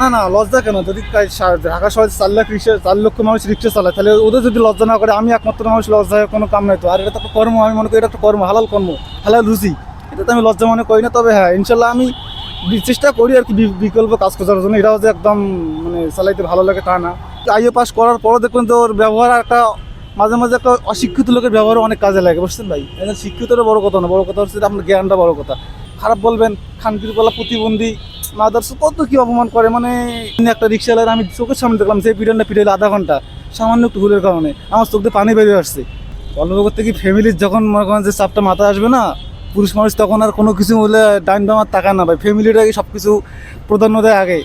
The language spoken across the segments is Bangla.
না না লজ্জা কেন? যদি ঢাকা শহরে 4 লক্ষ মানুষ রিক্সা চালায়, তাহলে ওদের যদি লজ্জা না করে, আমি একমাত্র মানুষ লজ্জা হয় কোনো কাম নাই তো। আর এটা তো একটা কর্ম, আমি মনে করি এটা একটা কর্ম, হালাল কর্ম, হালাল রুজি। এটা তো আমি লজ্জা মনে করি না। তবে হ্যাঁ, ইনশাল্লাহ আমি চেষ্টা করি আর কি বিকল্প কাজ করার জন্য। এটাও যে একদম মানে চালাইতে ভালো লাগে তা না। আইএ পাস করার পরও দেখবেন যে ওর ব্যবহার একটা মাঝে মাঝে একটা অশিক্ষিত লোকের ব্যবহারও অনেক কাজে লাগে, বুঝছেন ভাই? এটা শিক্ষিতটা বড় কথা না, বড় কথা হচ্ছে আপনার জ্ঞানটা বড় কথা। খারাপ বলবেন, খানকির গলা প্রতিবন্ধী মাদার্স কত কি অপমান করে, মানে একটা রিক্সাওয়ালার আমি চোখের সামনে দেখলাম যে পিটানটা পিটাইল আধা ঘন্টা সামান্য একটু ভুলের কারণে, আমার চোখ দিয়ে পানি বেরিয়ে আসছে। অল্প করতে কি ফ্যামিলির যখন মনে করেন যে চাপটা মাথায় আসবে না, পুরুষ মানুষ তখন আর কোনো কিছু বলে ডাইন বামার তাকায় না ভাই, ফ্যামিলিটাকে সব কিছু প্রাধান্য দেয় আগে।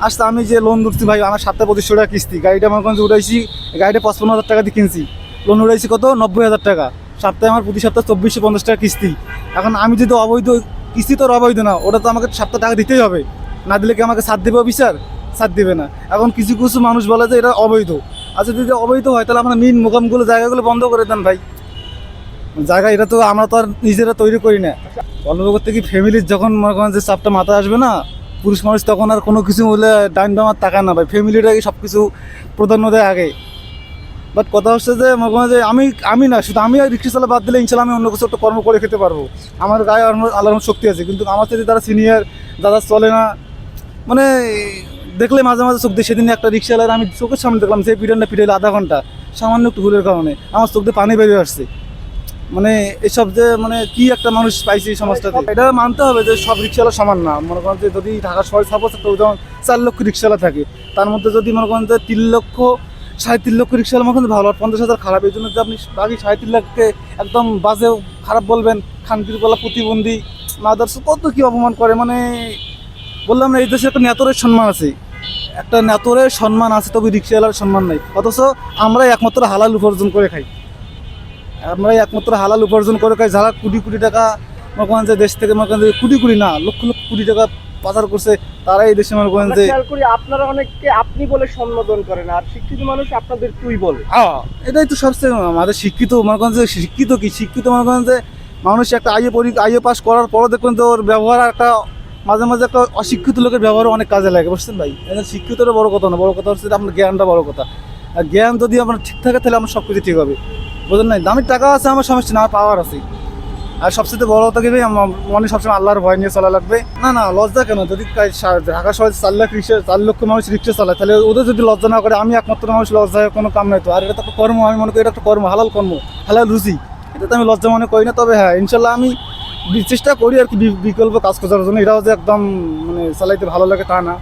আসলে আমি যে লোন ধরছি ভাই, আমার 27,2500 টাকা কিস্তি, গাড়িটা মনে করেন যে উঠাইছি, গাড়িটা 55,000 টাকা দিয়ে কিনছি, লোন উঠাইছি কত 90,000 টাকা, সপ্তাহে আমার প্রতি সপ্তাহে 2450 টাকা কিস্তি। এখন আমি যদি অবৈধ কিস্তি, তো অবৈধ না, ওটা তো আমাকে সপ্তাহে টাকা দিতেই হবে, না দিলে কি আমাকে সাথ দেবে অফিসার? সাথ দেবে না। এখন কিছু কিছু মানুষ বলে যে এটা অবৈধ। আচ্ছা যদি অবৈধ হয়, তাহলে আমরা মিন মোকামগুলো জায়গাগুলো বন্ধ করে দেন ভাই। জায়গা এটা তো আমরা তো আর নিজেরা তৈরি করি না। অল্প করতে কি ফ্যামিলির যখন মনে করেন যে চাপটা মাথায় আসবে না, পুরুষ মানুষ তখন আর কোনো কিছু বলে ডাইন বামার তাকায় না ভাই, ফ্যামিলিটাকে সব কিছু প্রাধান্য দেয় আগে। বাট কথা হচ্ছে যে মনে করেন যে আমি না শুধু আমি, আর রিক্সা চালা বাদ দিলে ইনশাল্লাহ আমি অন্য কিছু একটা কর্ম করে খেতে পারবো। আমার গায়ে আল্লাহর শক্তি আছে, কিন্তু আমার সাথে যারা সিনিয়র দাদা চলে না, মানে দেখলে মাঝে মাঝে চোখ দিয়ে, সেদিন একটা রিক্সাওয়ালার আমি চোখের সামনে দেখলাম যে পিটানটা পিটাইল আধা ঘন্টা সামান্য একটু ভুলের কারণে, আমার চোখ দিয়ে পানি বেরিয়ে আসছে। মানে এসব যে মানে কি একটা মানুষ পাইছে এই সমাজটাতে, এটা মানতে হবে যে সব রিক্সাওয়ালা সমান না। মনে করেন যে যদি ঢাকা শহরে সাপোজ একটা যেমন 4 লক্ষ রিক্সাওয়ালা থাকে, তার মধ্যে যদি মনে করেন যে 3 লক্ষ 3.5 লক্ষ রিক্সাওয়ালা মনে করেন ভালো, আর 50,000 খারাপ। এই জন্য যে আপনি বাকি 3.5 লাখকে একদম বাজে খারাপ বলবেন, খানকির গলা প্রতিবন্ধী মাদার্স কত কি অপমান করে, মানে বললাম না, এই দেশে একটা নেতরের সম্মান আছে, একটা নেতরের সম্মান আছে, তবে রিক্সাওয়ালার সম্মান নাই। অথচ আমরাই একমাত্র হালাল উপার্জন করে খাই, আমরাই একমাত্র হালাল উপার্জন করে খাই। যারা কোটি কোটি টাকা মনে করেন যে দেশ থেকে মনে করেন যে কোটি কোটি না লক্ষ লক্ষ কোটি টাকা পাচার করছে, তারা এই দেশে মনে করেন যে খেয়াল করি আপনারা অনেককে আপনি বলে সম্বোধন করেন, আর শিক্ষিত মানুষ আপনাদের তুই বলে। এটাই তো সবচেয়ে আমাদের শিক্ষিত মনে করেন যে শিক্ষিত কি, শিক্ষিত মনে করেন যে মানুষ একটা আইএ পাস করার পরও দেখবেন যে ওর ব্যবহার একটা মাঝে মাঝে একটা অশিক্ষিত লোকের ব্যবহারও অনেক কাজে লাগে, বুঝছেন ভাই? শিক্ষিতটা বড় কথা না, বড় কথা হচ্ছে আপনার জ্ঞানটা বড় কথা। আর জ্ঞান যদি আপনার ঠিক থাকে, তাহলে আমার সব কিছু ঠিক হবে, বুঝলেন? নাই দামি টাকা আছে, আমার সমস্যা না, পাওয়ার আছে। আর সবচেয়ে বড় কথা কি ভাই, আমার মনে সবসময় আল্লাহর ভয় নিয়ে চলা লাগবে। না না লজ্জা কেন? যদি ঢাকা শহরে 4 লক্ষ মানুষ রিক্সা চালায়, তাহলে ওদের যদি লজ্জা না করে, আমি একমাত্র মানুষ লজ্জা হয় কোনো কাম নাই তো। আর এটা তো একটা কর্ম, আমি মনে করি এটা একটা কর্ম, হালাল কর্ম, হালাল রুজি। এটা তো আমি লজ্জা মনে করি না। তবে হ্যাঁ, ইনশাল্লাহ আমি চেষ্টা করি আর কি বিকল্প কাজ করার জন্য। এটাও যে একদম মানে চালাইতে ভালো লাগে তা না।